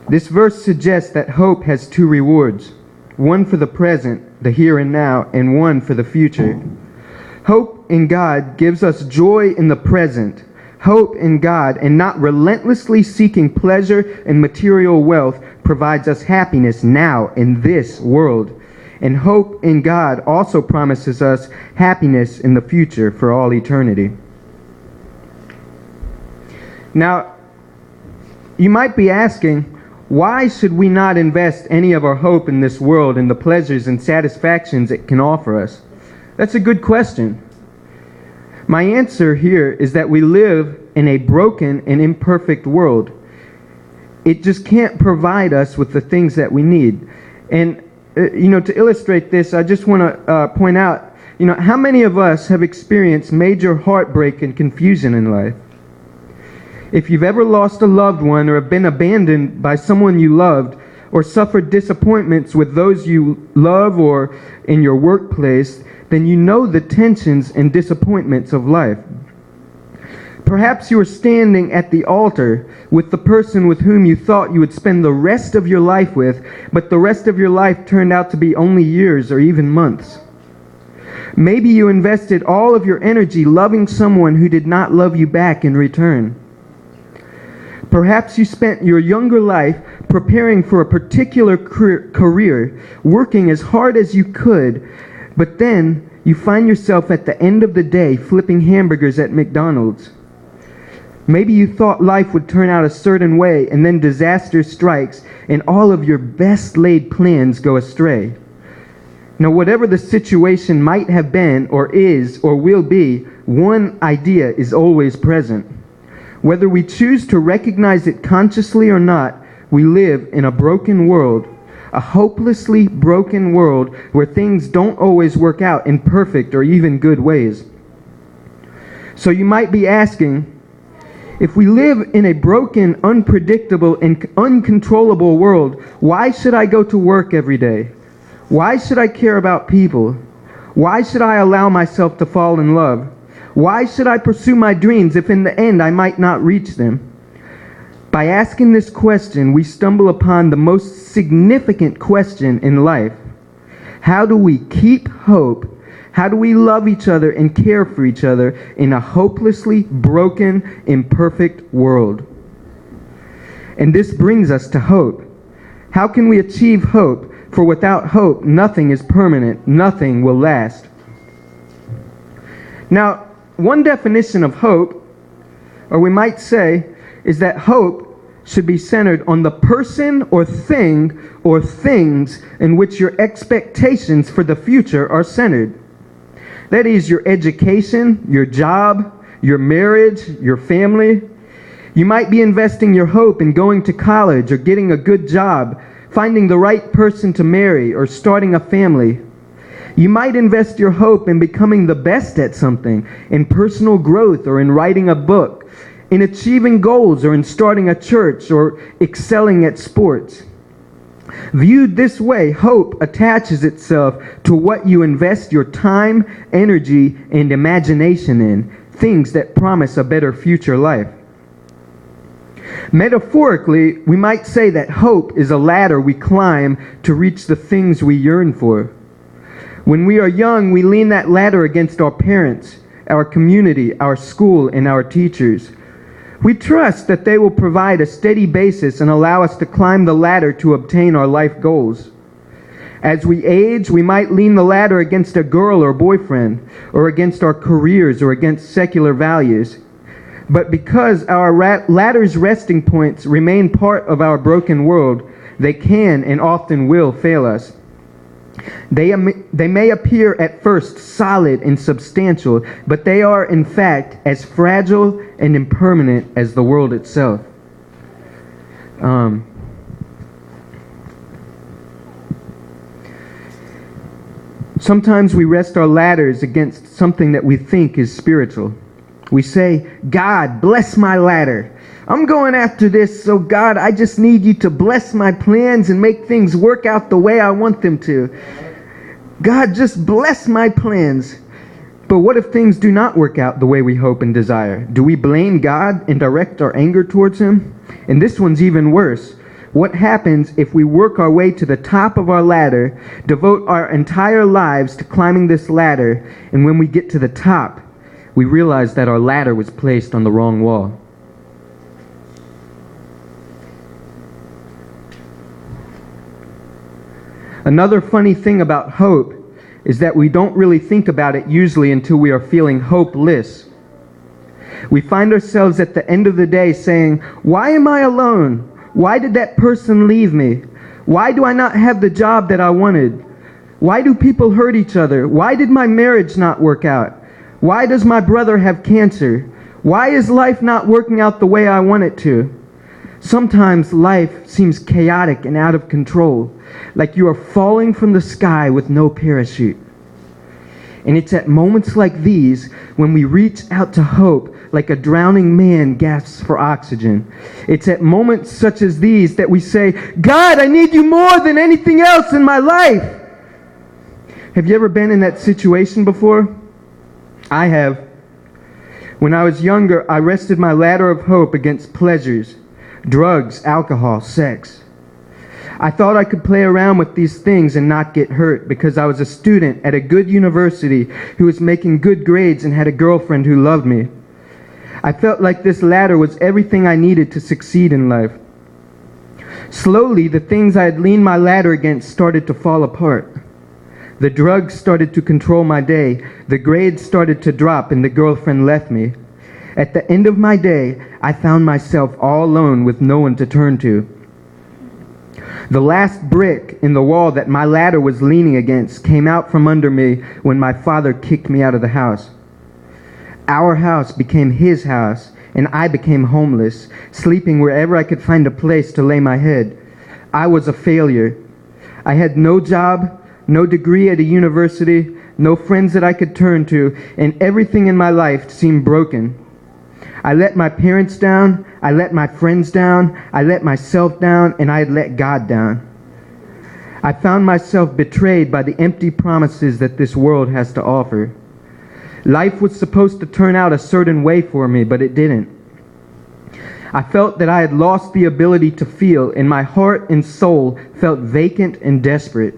This verse suggests that hope has two rewards, one for the present, the here and now, and one for the future. Hope in God gives us joy in the present. Hope in God and not relentlessly seeking pleasure and material wealth provides us happiness now in this world. And hope in God also promises us happiness in the future for all eternity. Now, you might be asking, why should we not invest any of our hope in this world and the pleasures and satisfactions it can offer us? That's a good question. My answer here is that we live in a broken and imperfect world. It just can't provide us with the things that we need. And, to illustrate this, I just want to point out, how many of us have experienced major heartbreak and confusion in life? If you've ever lost a loved one or have been abandoned by someone you loved or suffered disappointments with those you love or in your workplace, then you know the tensions and disappointments of life. Perhaps you are standing at the altar with the person with whom you thought you would spend the rest of your life with, but the rest of your life turned out to be only years or even months. Maybe you invested all of your energy loving someone who did not love you back in return. Perhaps you spent your younger life preparing for a particular career, working as hard as you could, but then you find yourself at the end of the day flipping hamburgers at McDonald's. Maybe you thought life would turn out a certain way, and then disaster strikes, and all of your best laid plans go astray. Now, whatever the situation might have been, or is, or will be, one idea is always present. Whether we choose to recognize it consciously or not, we live in a broken world, a hopelessly broken world where things don't always work out in perfect or even good ways. So you might be asking, if we live in a broken, unpredictable, and uncontrollable world, why should I go to work every day? Why should I care about people? Why should I allow myself to fall in love? Why should I pursue my dreams if in the end I might not reach them? By asking this question, we stumble upon the most significant question in life. How do we keep hope? How do we love each other and care for each other in a hopelessly broken, imperfect world? And this brings us to hope. How can we achieve hope? For without hope, nothing is permanent, nothing will last. Now, one definition of hope, or we might say, is that hope should be centered on the person or thing or things in which your expectations for the future are centered. That is your education, your job, your marriage, your family. You might be investing your hope in going to college or getting a good job, finding the right person to marry, or starting a family. You might invest your hope in becoming the best at something, in personal growth or in writing a book, in achieving goals or in starting a church or excelling at sports. Viewed this way, hope attaches itself to what you invest your time, energy, and imagination in, things that promise a better future life. Metaphorically, we might say that hope is a ladder we climb to reach the things we yearn for. When we are young, we lean that ladder against our parents, our community, our school, and our teachers. We trust that they will provide a steady basis and allow us to climb the ladder to obtain our life goals. As we age, we might lean the ladder against a girl or boyfriend, or against our careers, or against secular values. But because our ladder's resting points remain part of our broken world, they can and often will fail us. They may appear at first solid and substantial, but they are in fact as fragile and impermanent as the world itself. Sometimes we rest our ladders against something that we think is spiritual. We say, God, bless my ladder. I'm going after this, so God, I just need you to bless my plans and make things work out the way I want them to. God, just bless my plans. But what if things do not work out the way we hope and desire? Do we blame God and direct our anger towards Him? And this one's even worse. What happens if we work our way to the top of our ladder, devote our entire lives to climbing this ladder, and when we get to the top, we realize that our ladder was placed on the wrong wall? Another funny thing about hope is that we don't really think about it usually until we are feeling hopeless. We find ourselves at the end of the day saying, "Why am I alone? Why did that person leave me? Why do I not have the job that I wanted? Why do people hurt each other? Why did my marriage not work out? Why does my brother have cancer? Why is life not working out the way I want it to?" Sometimes life seems chaotic and out of control, like you are falling from the sky with no parachute. And it's at moments like these when we reach out to hope, like a drowning man gasps for oxygen. It's at moments such as these that we say, "God, I need you more than anything else in my life." Have you ever been in that situation before? I have. When I was younger, I rested my ladder of hope against pleasures. Drugs, alcohol, sex. I thought I could play around with these things and not get hurt because I was a student at a good university who was making good grades and had a girlfriend who loved me. I felt like this ladder was everything I needed to succeed in life. Slowly, the things I had leaned my ladder against started to fall apart. The drugs started to control my day, the grades started to drop, and the girlfriend left me. At the end of my day, I found myself all alone with no one to turn to. The last brick in the wall that my ladder was leaning against came out from under me when my father kicked me out of the house. Our house became his house, and I became homeless, sleeping wherever I could find a place to lay my head. I was a failure. I had no job, no degree at a university, no friends that I could turn to, and everything in my life seemed broken. I let my parents down, I let my friends down, I let myself down, and I had let God down. I found myself betrayed by the empty promises that this world has to offer. Life was supposed to turn out a certain way for me, but it didn't. I felt that I had lost the ability to feel, and my heart and soul felt vacant and desperate.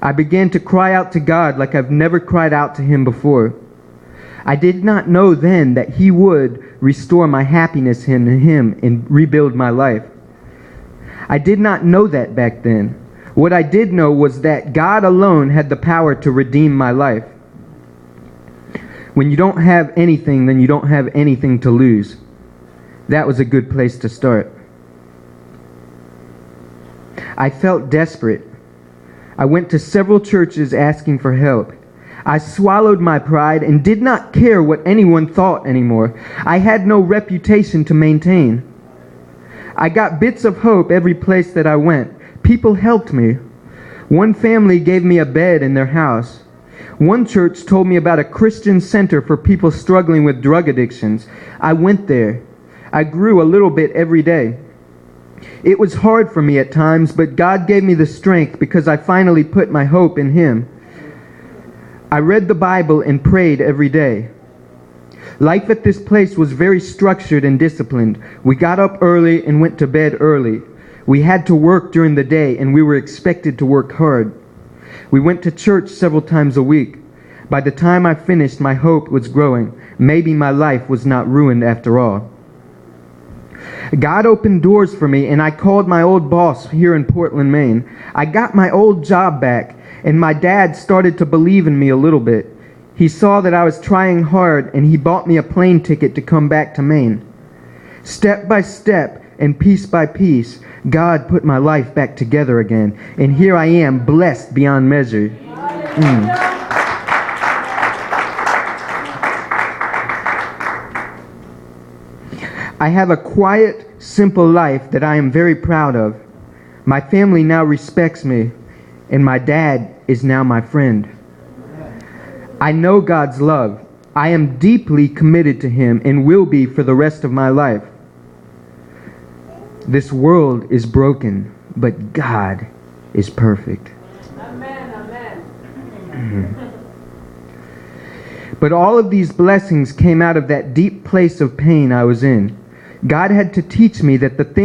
I began to cry out to God like I've never cried out to Him before. I did not know then that He would restore my happiness in Him and rebuild my life. I did not know that back then. What I did know was that God alone had the power to redeem my life. When you don't have anything, then you don't have anything to lose. That was a good place to start. I felt desperate. I went to several churches asking for help. I swallowed my pride and did not care what anyone thought anymore. I had no reputation to maintain. I got bits of hope every place that I went. People helped me. One family gave me a bed in their house. One church told me about a Christian center for people struggling with drug addictions. I went there. I grew a little bit every day. It was hard for me at times, but God gave me the strength because I finally put my hope in Him. I read the Bible and prayed every day. Life at this place was very structured and disciplined. We got up early and went to bed early. We had to work during the day, and we were expected to work hard. We went to church several times a week. By the time I finished, my hope was growing. Maybe my life was not ruined after all. God opened doors for me, and I called my old boss here in Portland, Maine. I got my old job back, and my dad started to believe in me a little bit. He saw that I was trying hard, and he bought me a plane ticket to come back to Maine. Step by step and piece by piece, God put my life back together again, and here I am, blessed beyond measure. I have a quiet, simple life that I am very proud of. My family now respects me, and my dad is now my friend. I know God's love. I am deeply committed to Him and will be for the rest of my life. This world is broken, but God is perfect. Amen, amen. But all of these blessings came out of that deep place of pain I was in. God had to teach me that the things